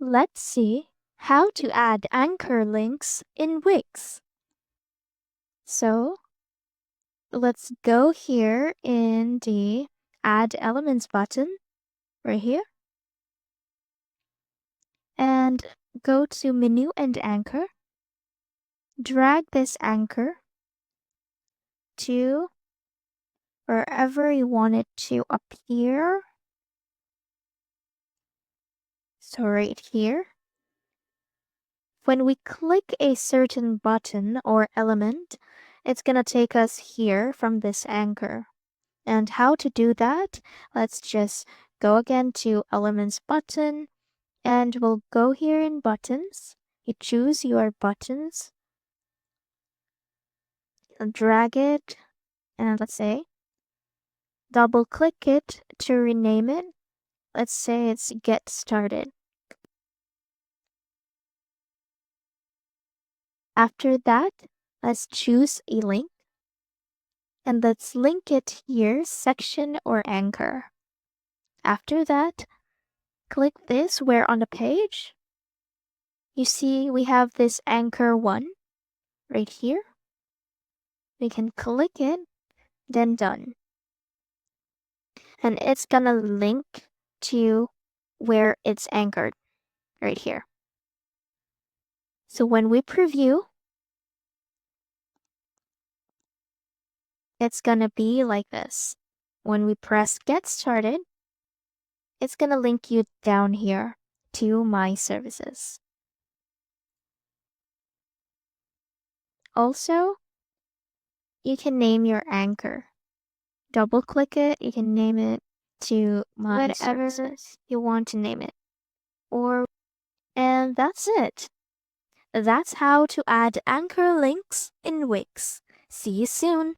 Let's see how to add anchor links in Wix. So let's go here in the Add Elements button right here and go to Menu and Anchor. Drag this anchor to wherever you want it to appear. So right here. When we click a certain button or element, it's gonna take us here from this anchor. And how to do that? Let's just go again to Elements button and we'll go here in Buttons. You choose your buttons, drag it, and let's say double click it to rename it. Let's say it's Get Started. After that, let's choose a link and let's link it here, section or anchor. After that, click this where on the page, you see we have this anchor 1 right here. We can click it, then done. And it's gonna link to where it's anchored right here. So when we preview, it's gonna be like this. When we press Get Started, it's gonna link you down here to My Services. Also, you can name your anchor. Double click it, you can name it to My Services you want to name it. And that's it. That's how to add anchor links in Wix. See you soon.